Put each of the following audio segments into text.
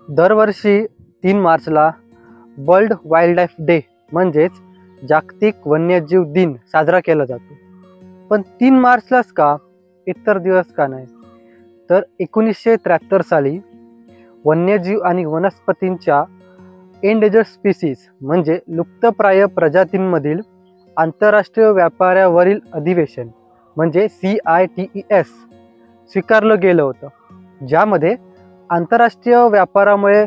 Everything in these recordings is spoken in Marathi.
दरवर्षी 3 मार्चला वर्ल्ड वाईल्डलाईफ डे म्हणजेच जागतिक वन्यजीव दिन साजरा केला जातो. पण 3 मार्चलाच का, इतर दिवस का नाही? तर 1973 साली वन्यजीव आणि वनस्पतींच्या एंडेंजर्ड स्पीसीज म्हणजे लुप्तप्राय प्रजातींमधील आंतरराष्ट्रीय व्यापारावरील अधिवेशन म्हणजे CITES स्वीकारलं गेलं होतं, ज्यामध्ये आंतरराष्ट्रीय व्यापारामुळे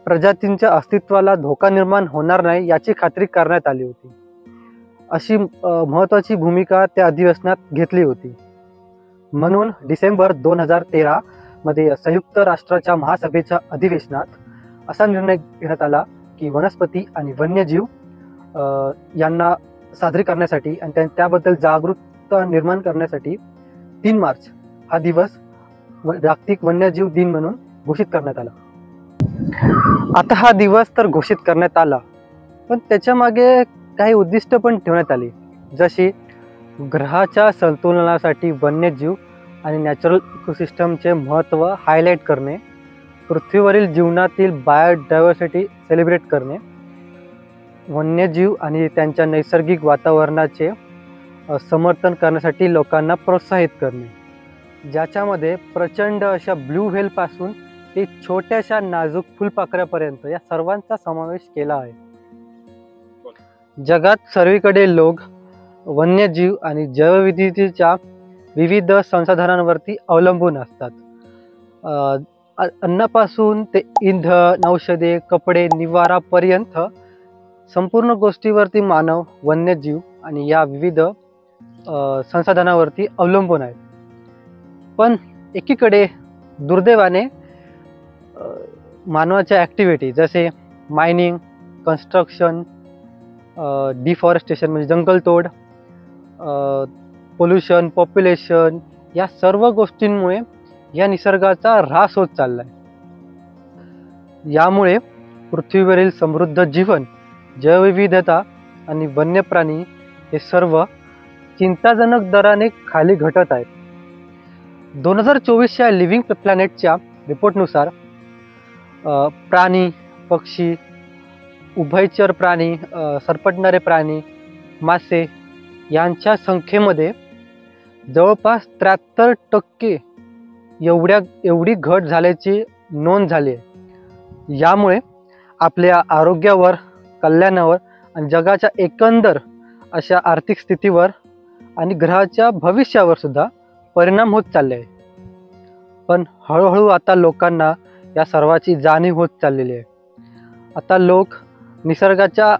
प्रजातींच्या अस्तित्वाला धोका निर्माण होणार नाही याची खात्री करण्यात आली होती. अशी महत्त्वाची भूमिका त्या अधिवेशनात घेतली होती. म्हणून डिसेंबर 2013 मध्ये संयुक्त राष्ट्राच्या महासभेच्या अधिवेशनात असा निर्णय घेण्यात आला की वनस्पती आणि वन्यजीव यांना साजरी करण्यासाठी आणि त्याबद्दल जागरूकता निर्माण करण्यासाठी 3 मार्च हा दिवस जागतिक वन्यजीव दिन म्हणून घोषित करण्यात आला. आता हा दिवस तर घोषित करण्यात आला, पण त्याच्या मागे काही उद्दिष्ट पण ठेवण्यात आली, जशी ग्रहाच्या संतुलनासाठी वन्यजीव आणि नॅचरल इकोसिस्टमचे महत्त्व हायलाईट करणे, पृथ्वीवरील जीवनातील बायोडायव्हर्सिटी सेलिब्रेट करणे, वन्यजीव आणि त्यांच्या नैसर्गिक वातावरणाचे समर्थन करण्यासाठी लोकांना प्रोत्साहित करणे, ज्याच्यामध्ये प्रचंड अशा ब्लू व्हेलपासून ते छोट्याशा नाजूक फुलपाखऱ्यापर्यंत या सर्वांचा समावेश केला आहे. जगात सर्वीकडे लोक वन्यजीव आणि जैवविविधतेच्या विविध संसाधनांवरती अवलंबून असतात. अन्नापासून ते इंधन, औषधे, कपडे, निवारापर्यंत संपूर्ण गोष्टीवरती मानव वन्यजीव आणि या विविध संसाधनावरती अवलंबून आहेत. पण एकीकडे दुर्दैवाने मानवाच्या ॲक्टिव्हिटी जसे मायनिंग, कन्स्ट्रक्शन, डिफॉरेस्टेशन म्हणजे जंगलतोड, पोल्युशन, पॉप्युलेशन या सर्व गोष्टींमुळे या निसर्गाचा ऱ्हास होत चालला आहे. यामुळे पृथ्वीवरील समृद्ध जीवन, जैवविविधता आणि वन्यप्राणी हे सर्व चिंताजनक दराने खाली घटत आहेत. 2024च्या लिव्हिंग प्लॅनेटच्या रिपोर्टनुसार प्राणी, पक्षी, उभयचर प्राणी, सरपटणारे प्राणी, मासे यांच्या संख्येमध्ये जवळपास 73% एवढी घट झाल्याची नोंद झाली आहे. यामुळे आपल्या आरोग्यावर, कल्याणावर आणि जगाच्या एकंदर अशा आर्थिक स्थितीवर आणि ग्रहाच्या भविष्यावर सुद्धा परिणाम होत चालले आहे. पण हळूहळू आता लोकांना या सर्वाची जाणीव होत चाललेली आहे. आता लोक निसर्गाच्या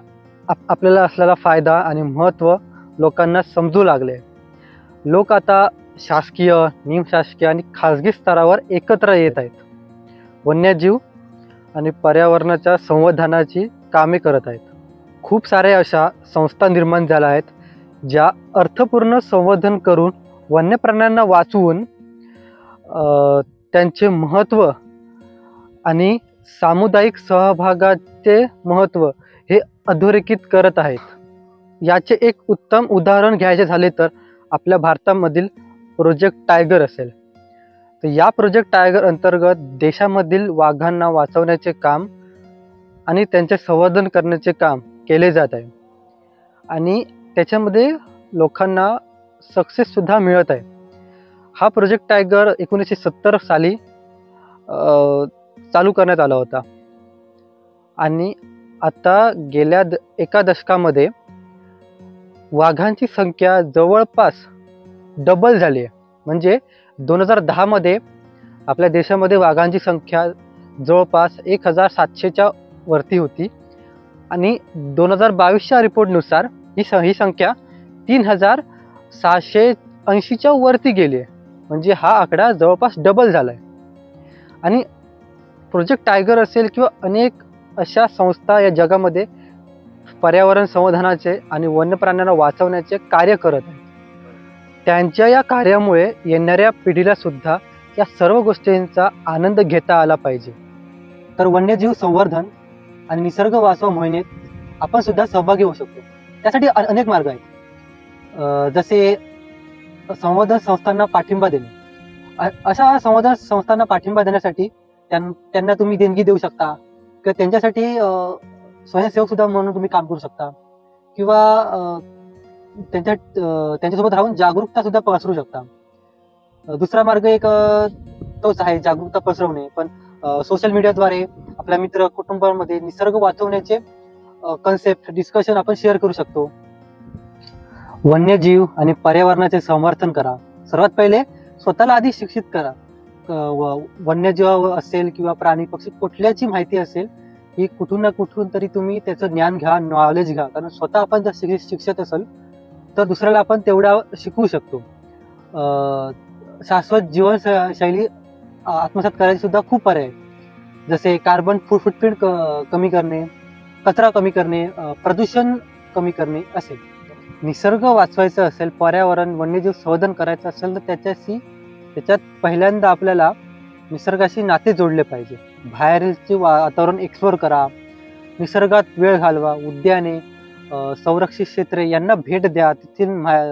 आपल्याला असलेला फायदा आणि महत्त्व लोकांना समजू लागले. लोक आता शासकीय, निमशासकीय आणि खाजगी स्तरावर एकत्र येत आहेत. वन्यजीव आणि पर्यावरणाच्या संवर्धनाची कामे करत आहेत. खूप साऱ्या अशा संस्था निर्माण झाल्या आहेत ज्या अर्थपूर्ण संवर्धन करून वन्य प्राण्यांना वाचवून त्यांचे महत्त्व आणि सामुदायिक सहभागाचे महत्त्व हे अधोरेखित करत आहेत. याचे एक उत्तम उदाहरण घ्यायचे झाले तर आपल्या भारतामधील प्रोजेक्ट टायगर असेल. तर या प्रोजेक्ट टायगर अंतर्गत देशामधील वाघांना वाचवण्याचे काम आणि त्यांचे संवर्धन करण्याचे काम केले जात आहे आणि त्याच्यामध्ये लोकांना सक्सेससुद्धा मिळत आहे. हा प्रोजेक्ट टायगर 1970 साली चालू करण्यात आला होता आणि आता गेल्या एका दशकामध्ये वाघांची संख्या जवळपास डबल झाली आहे. म्हणजे 2010 मध्ये आपल्या देशामध्ये वाघांची संख्या जवळपास 1700च्या वरती होती आणि 2022च्या रिपोर्टनुसार ही संख्या 3680च्या वरती गेली आहे. म्हणजे हा आकडा जवळपास डबल झाला आहे. आणि प्रोजेक्ट टायगर असेल किंवा अनेक अशा संस्था या जगामध्ये पर्यावरण संवर्धनाचे आणि वन्य प्राण्यांना वाचवण्याचे कार्य करत आहेत. त्यांच्या या कार्यामुळे येणाऱ्या पिढीला सुद्धा या सर्व गोष्टींचा आनंद घेता आला पाहिजे. तर वन्यजीव संवर्धन आणि निसर्ग वाचवा मोहिमेत आपण सुद्धा सहभागी होऊ शकतो. त्यासाठी अनेक मार्ग आहेत. जसे संवर्धन संस्थांना पाठिंबा देणे. अशा संवर्धन संस्थांना पाठिंबा देण्यासाठी त्यांना तुम्ही देणगी देऊ शकता किंवा त्यांच्यासाठी स्वयंसेवक सुद्धा म्हणून तुम्ही काम करू शकता किंवा त्यांच्यासोबत राहून जागरूकता सुद्धा पसरवू शकता. दुसरा मार्ग एक तोच आहे, जागरूकता पसरवणे. पण सोशल मीडियाद्वारे आपल्या मित्र कुटुंबामध्ये निसर्ग वाचवण्याचे कन्सेप्ट डिस्कशन आपण शेअर करू शकतो. वन्यजीव आणि पर्यावरणाचे समर्थन करा. सर्वात पहिले स्वतःला आधी शिक्षित करा. वन्यजीव असेल किंवा प्राणी पक्षी कुठल्याची माहिती असेल ही कुठून ना कुठून तरी तुम्ही त्याचं ज्ञान घ्या, नॉलेज घ्या. कारण स्वतः आपण जर शिक्षित असेल तर दुसऱ्याला आपण तेवढा शिकवू शकतो. शाश्वत जीवनशैली आत्मसात करायचे सुद्धा खूप पर्याय आहेत. जसे कार्बन फुटप्रिंट कमी करणे, कचरा कमी करणे, प्रदूषण कमी करणे असे. निसर्ग वाचवायचं असेल, पर्यावरण वन्यजीव संवर्धन करायचं असेल तर त्याच्यात पहिल्यांदा आपल्याला निसर्गाशी नाते जोडले पाहिजे. बाहेरचे वातावरण एक्सप्लोर करा, निसर्गात वेळ घालवा, उद्याने, संरक्षित क्षेत्रे यांना भेट द्या, तिथील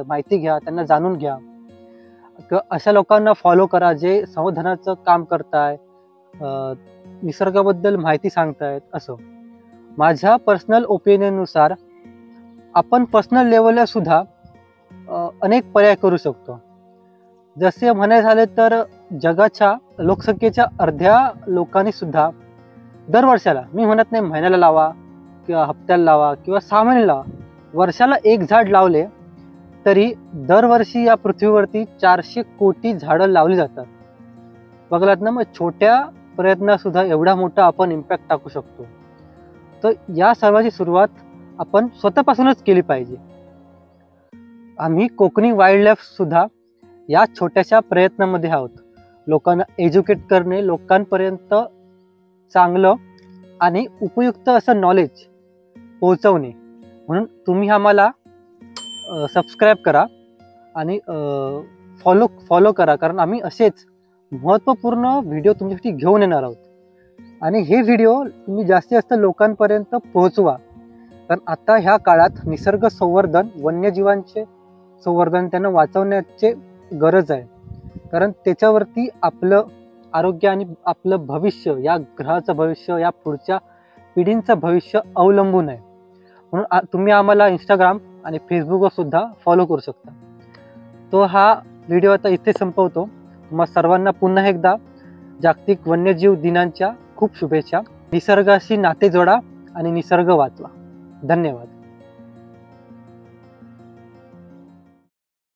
माहिती घ्या, त्यांना जाणून घ्या. अशा लोकांना फॉलो करा जे संवर्धनाचं काम करताय, निसर्गाबद्दल माहिती सांगतायत. असं माझ्या पर्सनल ओपिनियननुसार आपण पर्सनल लेवलला सुद्धा अनेक पर्याय करू शकतो. जसे म्हणायचे झाले तर जगाच्या लोकसंख्येच्या अर्ध्या लोकांनी सुद्धा दर वर्षाला, मी म्हणत नाही महिन्याला लावा किंवा हप्त्याला लावा किंवा 6 महिने लावा, वर्षाला एक झाड लावले तरी दरवर्षी या पृथ्वीवरती 400 कोटी झाडं लावली जातात. बघलात ना, मग छोट्या प्रयत्नात सुद्धा एवढा मोठा आपण इम्पॅक्ट टाकू शकतो. तर या सर्वाची सुरुवात आपण स्वतःपासूनच केली पाहिजे. आम्ही कोकणी वाईल्ड लाईफ सुद्धा या छोट्याशा प्रयत्नामध्ये आहोत. लोकांना एज्युकेट करणे, लोकांपर्यंत चांगलं आणि उपयुक्त असं नॉलेज पोहोचवणे. म्हणून तुम्ही आम्हाला सबस्क्राईब करा आणि फॉलो करा, कारण आम्ही असेच महत्त्वपूर्ण व्हिडिओ तुमच्यासाठी घेऊन येणार आहोत. आणि हे व्हिडिओ तुम्ही जास्तीत जास्त लोकांपर्यंत पोहोचवा, कारण आता ह्या काळात निसर्ग संवर्धन, वन्यजीवांचे संवर्धन, त्यांना वाचवण्याचे गरज आहे. कारण त्याच्यावरती आपलं आरोग्य आणि आपलं भविष्य, या ग्रहाचं भविष्य, या पुढच्या पिढींचं भविष्य अवलंबून आहे. म्हणून तुम्ही आम्हाला इंस्टाग्राम आणि फेसबुकवर सुद्धा फॉलो करू शकता. तो हा व्हिडिओ आता इथे संपवतो. तुम्हा सर्वांना पुन्हा एकदा जागतिक वन्यजीव दिनांच्या खूप शुभेच्छा. निसर्गाशी नाते जोडा आणि निसर्ग वाचवा. धन्यवाद.